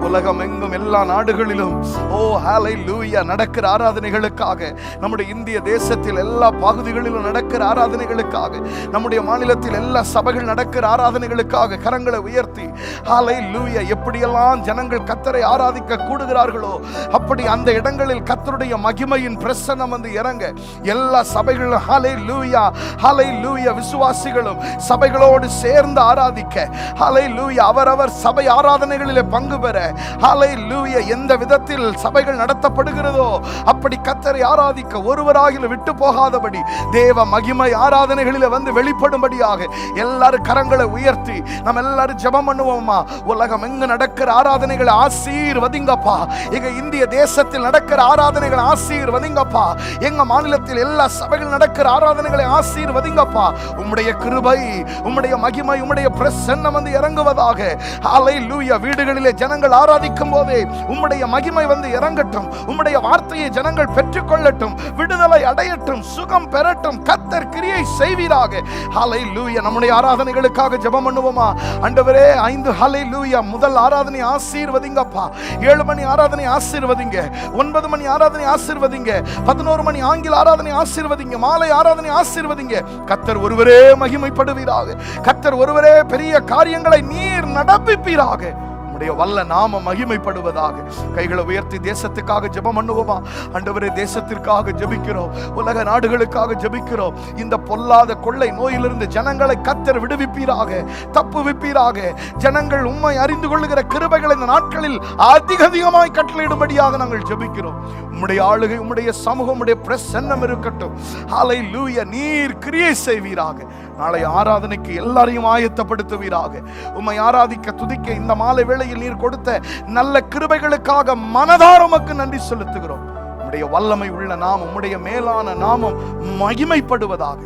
உலகம் எங்கும் எல்லா நாடுகளிலும் ஓ ஹல்லேலூயா நடக்கிற ஆராதனைகளுக்காக, நம்முடைய இந்திய தேசத்தில் எல்லா பகுதிகளிலும் நடக்கிற ஆராதனைகளுக்காக, நம்முடைய மாநிலத்தில் எல்லா சபைகள் நடக்கிற ஆராதனைகளுக்காக கரங்களை உயர்த்தி ஹல்லேலூயா. எப்படியெல்லாம் ஜனங்கள் கர்த்தரை ஆராதிக்க கூடுகிறார்களோ அப்படி அந்த இடங்களில் கர்த்தருடைய மகிமையின் பிரசன்னம் வந்து இறங்க எல்லா சபைகளும் ஹல்லேலூயா ஹல்லேலூயா விசுவாசிகளும் சபைகளோடு சேர்ந்து ஆராதிக்க ஹல்லேலூயா, அவரவர் சபை ஆராதனைகளிலே பங்கு பெற ஹல்லேலூயா. எந்த விதத்தில் சபைகள் நடத்தப்படுகிறதோ அப்படி கர்த்தரை ஆராதிக்க ஒருவராகிலும் விட்டு போகாதபடி தேவ மகிமை ஆராதனைகளிலே வந்து வெளிப்படும்படியாக எல்லாரும் கரங்களை உயர்த்தி நம்ம எல்லாரும் ஜெபம் பண்ணுவோமா? உலகம் எங்கு நடக்கிற ஆராதனைகளை ஆசீர்வதிங்கப்பா. எங்க இந்திய தேசத்தில் நடக்கிற ஆராதனைகளை ஆசீர்வதிங்கப்பா. எங்க மாநிலத்தில் எல்லா சபைகள் நடக்கிற ஆராதனைகளை ஆசீர்வதிங்கப்பா. உம்முடைய கிருபை, உம்முடைய மகிமை, உம்முடைய பிரசன்னம் வந்து இறங்குவதாக. ஹல்லேலூயா. வீடுகளிலே ஜனங்கள் ஆராதிக்கும் போதே உம்முடைய மகிமை வந்து இறங்கட்டும். உம்முடைய வார்த்தையை ஜனங்கள் பெற்றுக்கொள்ளட்டும், விடுதலை அடையட்டும், சுகம் பெறட்டும். கர்த்தர் கிரியை செய்வீராக. ஹல்லேலூயா. நம்முடைய ஆராதனைகளுக்காக ஜெபம் பண்ணுவோமா? ஆண்டவரே 5 ஹல்லேலூயா முதல் ஆராதனை ஆசீர்வதிங்கப்பா. 7 மணி ஆராதனை ஆசீர்வதிங்க, 9 மணி ஆராதனை ஆசீர்வதிங்க, 11 மணி ஆங்கில ஆராதனை ஆசீர்வதிங்க, மாலை ஆராதனை ஆசீர்வதிங்க. கர்த்தர் ஒருவரே மகிமைப்படுவீராக. கர்த்தர் ஒருவரே பெரிய காரியங்களை நீர் நடப்பிப்பீராக. உம்முடைய வல்ல நாம மகிமைப்படுவதாக. கைகளை உயர்த்தி தேசத்துக்காக ஜெபம் பண்ணுவோமா? ஆண்டவரே தேசத்திற்காக ஜெபிக்கிறோம், உலக நாடுகளுக்காக ஜெபிக்கிறோம். இந்த பொல்லாத கொள்ளை நோயிலிருந்து ஜனங்களை கர்த்தர் விடுவிப்பீராக, தப்புவிப்பீராக. ஜனங்கள் உம்மை அறிந்து கொள்ளுகிற கிருபைகளை இந்த நாட்களில் அதிகமாய் கட்டளையிடும்படியாக நாங்கள் ஜெபிக்கிறோம். உம்முடைய ஆளுகை, உம்முடைய சமூகம், உம்முடைய பிரசன்னம் இருக்கட்டும். ஹல்லேலூயா. நீர் கிரியை செய்வீராக. நாளை ஆராதனைக்கு எல்லாரையும் ஆயத்தப்படுத்துவீராக. உம்மை ஆராதிக்க துதிக்க இந்த மாலை வேளையில் நீர் கொடுத்த நல்ல கிருபைகளுக்காக மனதார உமக்கு நன்றி செலுத்துகிறோம். உம்முடைய வல்லமை உள்ள நாமம், உம்முடைய மேலான நாமம் மகிமைப்படுவதாக.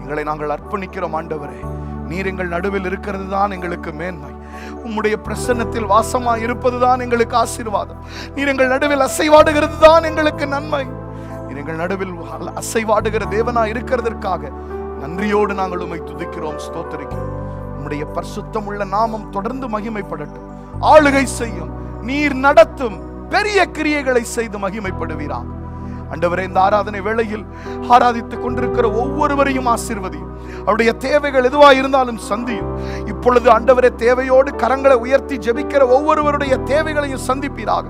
எங்களை நாங்கள் அர்ப்பணிக்கிறோம் ஆண்டவரே. நீர் எங்கள் நடுவில் இருக்கிறது தான் எங்களுக்கு மேன்மை. உம்முடைய பிரசன்னத்தில் வாசமாய் இருப்பது தான் எங்களுக்கு ஆசீர்வாதம். நீர் எங்கள் நடுவில் அசைவாடுகிறது தான் எங்களுக்கு நன்மை. நீர் எங்கள் நடுவில் அசைவாடுகிற தேவனா இருக்கிறதற்காக நன்றியோடு நாங்கள் உம்மை துதிக்கிறோம், ஸ்தோத்திரிக்கிறோம். உம்முடைய பரிசுத்தம் உள்ள நாமம் தொடர்ந்து மகிமைப்படட்டும். ஆளுகை செய்யும், நீர் நடத்தும் பெரிய கிரியைகளை செய்து மகிமைப்படுவீரா. ஆண்டவரே, இந்த ஆராதனை வேளையில் ஆராதித்துக் கொண்டிருக்கிற ஒவ்வொருவரையும் ஆசீர்வதியும். அவருடைய தேவைகள் எதுவா இருந்தாலும் சந்தியும். இப்பொழுது ஆண்டவரே, தேவையோடு கரங்களை உயர்த்தி ஜெபிக்கிற ஒவ்வொருவருடைய தேவைகளையும் சந்திப்பீராக.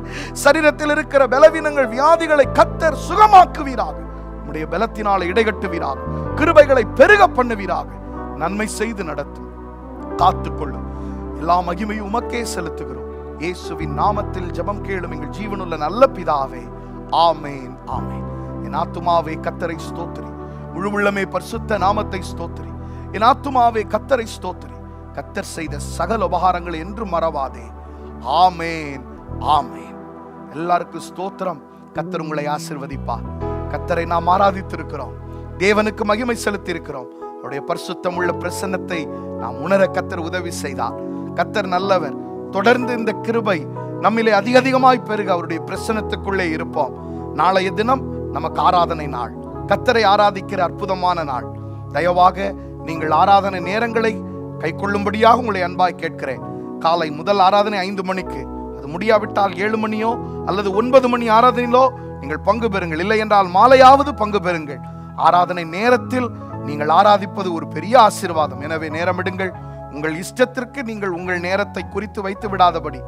சரீரத்தில் இருக்கிற பலவீனங்கள், வியாதிகளை கர்த்தர் சுகமாக்குவீராக. உம்முடைய பலத்தினால இடைகட்டுவீராக. கிருபைகளை பெருக பண்ணுவீராக. நன்மை செய்து நடத்தும், காத்துக்கொள்ளும். எல்லா மகிமையும் உமக்கே செலுத்துகிறோம். இயேசுவின் நாமத்தில் ஜெபம் கேளும் எங்கள் ஜீவனுள்ள நல்ல பிதாவே, ஆமேன் ஆமேன். என் ஆத்துமாவே கர்த்தரை ஸ்தோத்திரி, முழு உள்ளமே பரிசுத்த நாமத்தை ஸ்தோத்திரி. என் ஆத்துமாவே கர்த்தரை ஸ்தோத்திரி, கர்த்தர் செய்த சகல உபகாரங்களை என்றும் மறவாதே. ஆமேன் ஆமேன். எல்லாருக்கும் ஸ்தோத்திரம். கர்த்தர் உங்களை ஆசீர்வதிப்பார். கர்த்தரை நாம் ஆராதித்திருக்கிறோம், தேவனுக்கு மகிமை செலுத்தி இருக்கிறோம். அவருடைய பரிசுத்தம் உள்ள பிரசன்னத்தை நாம் உணர கர்த்தர் உதவி செய்தார். கர்த்தர் நல்லவர். தொடர்ந்து இந்த கிருபை நம்மிலே அதிகமாய் பெருக அவருடைய பிரசன்னத்துக்குள்ளே இருப்போம். நாளைய தினம் நமக்கு ஆராதனை நாள், கர்த்தரை ஆராதிக்கிற அற்புதமான நாள். தயவாக நீங்கள் ஆராதனை நேரங்களை கை கொள்ளும்படியாக உங்களை அன்பாய் கேட்கிறேன். காலை முதல் ஆராதனை 5 மணிக்கு, அது முடியாவிட்டால் 7 மணியோ அல்லது 9 மணி ஆராதனையிலோ நீங்கள் பங்கு பெறுங்கள். இல்லை என்றால் மாலையாவது பங்கு பெறுங்கள். ஆராதனை நேரத்தில் நீங்கள் ஆராதிப்பது ஒரு பெரிய ஆசீர்வாதம். எனவே நேரமிடுங்கள். உங்கள் இஷ்டத்திற்கு நீங்கள் உங்கள் நேரத்தை குறித்து வைத்து விடாதபடி,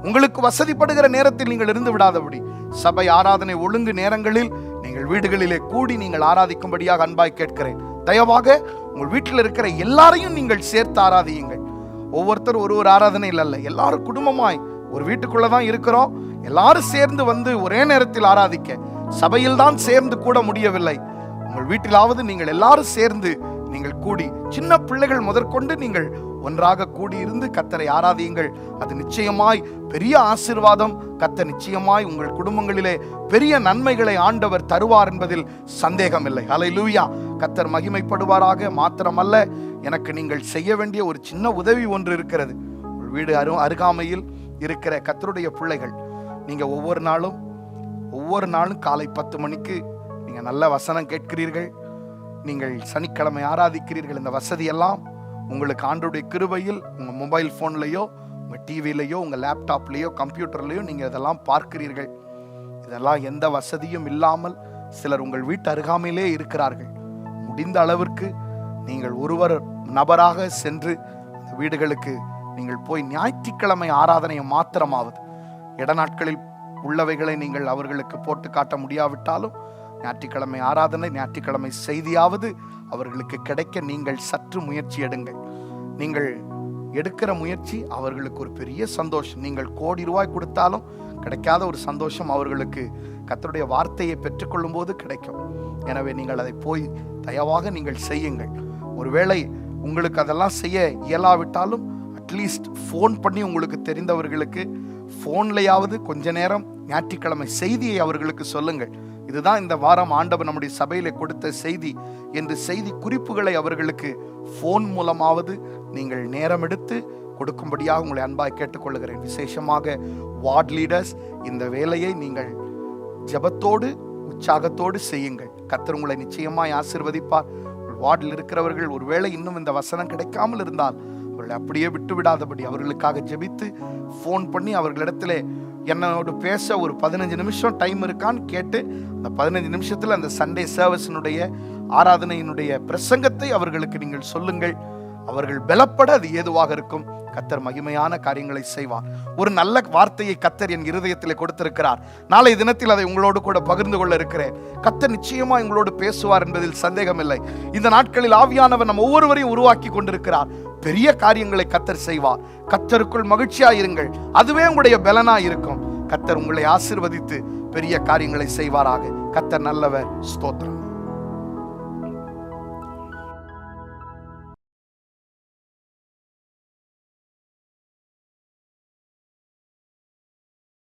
உங்களுக்கு வசதிப்படுகிற நேரத்தில் நீங்கள் இருந்து விடாதபடி, சபை ஆராதனை ஒழுங்கு நேரங்களில் நீங்கள் வீடுகளிலே கூடி நீங்கள் ஆராதிக்கும்படியாக அன்பாய் கேட்கிறேன். தயவாக உங்கள் வீட்டில் இருக்கிற எல்லாரையும் நீங்கள் சேர்த்து ஆராதியுங்கள். ஒவ்வொருத்தர் ஒரு ஆராதனையில் அல்ல, எல்லாரும் குடும்பமாய் ஒரு வீட்டுக்குள்ளதான் இருக்கிறோம், எல்லாரும் சேர்ந்து வந்து ஒரே நேரத்தில் ஆராதிக்க சபையில் தான் சேர்ந்து கூட முடியவில்லை. உங்கள் வீட்டிலாவது நீங்கள் எல்லாரும் சேர்ந்து நீங்கள் கூடி, சின்ன பிள்ளைகள் முதற்கொண்டு நீங்கள் ஒன்றாக கூடி இருந்து கர்த்தரை ஆராதியுங்கள். அது நிச்சயமாய் பெரிய ஆசீர்வாதம். கர்த்தர் நிச்சயமாய் உங்கள் குடும்பங்களிலே பெரிய நன்மைகளை ஆண்டவர் தருவார் என்பதில் சந்தேகம் இல்லை. ஹல்லேலூயா. கர்த்தர் மகிமைப்படுவாராக. மாத்திரமல்ல, எனக்கு நீங்கள் செய்ய வேண்டிய ஒரு சின்ன உதவி ஒன்று இருக்கிறது. உங்கள் வீடு அருகாமையில் இருக்கிற கர்த்தருடைய பிள்ளைகள், நீங்க ஒவ்வொரு நாளும் காலை 10 மணிக்கு நீங்க நல்ல வசனம் கேட்கிறீர்கள், நீங்கள் சனிக்கிழமை ஆராதிக்கிறீர்கள். இந்த வசதியெல்லாம் உங்களுக்கு ஆண்டவருடைய கிருபையில் உங்கள் மொபைல் ஃபோன்லையோ, உங்கள் டிவிலையோ, உங்கள் லேப்டாப்லேயோ, கம்ப்யூட்டர்லையோ நீங்கள் இதெல்லாம் பார்க்கிறீர்கள். இதெல்லாம் எந்த வசதியும் இல்லாமல் சிலர் உங்கள் வீட்டு அருகாமையிலே இருக்கிறார்கள். முடிந்த அளவிற்கு நீங்கள் ஒருவர் நபராக சென்று அந்த வீடுகளுக்கு நீங்கள் போய் ஞாயிற்றுக்கிழமை ஆராதனையை மாத்திரமாவது, இடநாட்களில் உள்ளவைகளை நீங்கள் அவர்களுக்கு போட்டு காட்ட முடியாவிட்டாலும் ஞாயிற்றுக்கிழமை ஆராதனை, ஞாயிற்றுக்கிழமை செய்தியாவது அவர்களுக்கு கிடைக்க நீங்கள் சற்று முயற்சி எடுங்கள். நீங்கள் எடுக்கிற முயற்சி அவர்களுக்கு ஒரு பெரிய சந்தோஷம். நீங்கள் கோடி ரூபாய் கொடுத்தாலும் கிடைக்காத ஒரு சந்தோஷம் அவர்களுக்கு கர்த்தருடைய வார்த்தையை பெற்றுக்கொள்ளும் போது கிடைக்கும். எனவே நீங்கள் அதை போய் தயவாக நீங்கள் செய்யுங்கள். ஒருவேளை உங்களுக்கு அதெல்லாம் செய்ய இயலாவிட்டாலும் அட்லீஸ்ட் ஃபோன் பண்ணி உங்களுக்கு தெரிந்தவர்களுக்கு ஃபோன்லையாவது கொஞ்ச நேரம் ஞாயிற்றுக்கிழமை செய்தியை அவர்களுக்கு சொல்லுங்கள். இதுதான் இந்த வாரம் ஆண்டவர் நம்முடைய சபையில கொடுத்த செய்தி என்று செய்தி குறிப்புகளை அவர்களுக்கு ஃபோன் மூலமாவது நீங்கள் நேரம் எடுத்து கொடுக்கும்படியாக உங்களை அன்பாய் கேட்டுக்கொள்கிறேன். விசேஷமாக வார்ட் லீடர்ஸ், இந்த வேலையை நீங்கள் ஜெபத்தோடு உற்சாகத்தோடு செய்யுங்கள். கர்த்தர் உங்களை நிச்சயமாய் ஆசீர்வதிப்பார். வார்டில் இருக்கிறவர்கள் ஒருவேளை இன்னும் இந்த வசனம் கிடைக்காமல் இருந்தால் அவர்களை அப்படியே விட்டு விடாதபடி அவர்களுக்காக ஜெபித்து ஃபோன் பண்ணி அவர்களிடத்திலே என்னோடு பேச ஒரு 15 நிமிஷம் டைம் இருக்கான்னு கேட்டு அந்த 15 நிமிஷத்தில் அந்த சண்டே சர்வீஸினுடைய ஆராதனையினுடைய பிரசங்கத்தை அவர்களுக்கு நீங்கள் சொல்லுங்கள். அவர்கள் பலப்பட அது ஏதுவாக இருக்கும். கர்த்தர் மகிமையான காரியங்களை செய்வார். ஒரு நல்ல வார்த்தையை கர்த்தர் என் இருதயத்தில் கொடுத்திருக்கிறார். நாளை தினத்தில் அதை உங்களோடு கூட பகிர்ந்து கொள்ள இருக்கிறேன். கர்த்தர் நிச்சயமா உங்களோடு பேசுவார் என்பதில் சந்தேகமில்லை. இந்த நாட்களில் ஆவியானவர் நம் ஒவ்வொருவரையும் உருவாக்கி கொண்டிருக்கிறார். பெரிய காரியங்களை கர்த்தர் செய்வார். கர்த்தருக்குள் மகிழ்ச்சியாயிருங்கள், அதுவே உங்களுடைய பலனாய் இருக்கும். கர்த்தர் உங்களை ஆசீர்வதித்து பெரிய காரியங்களை செய்வாராக. கர்த்தர் நல்லவர். ஸ்தோத்திரம்.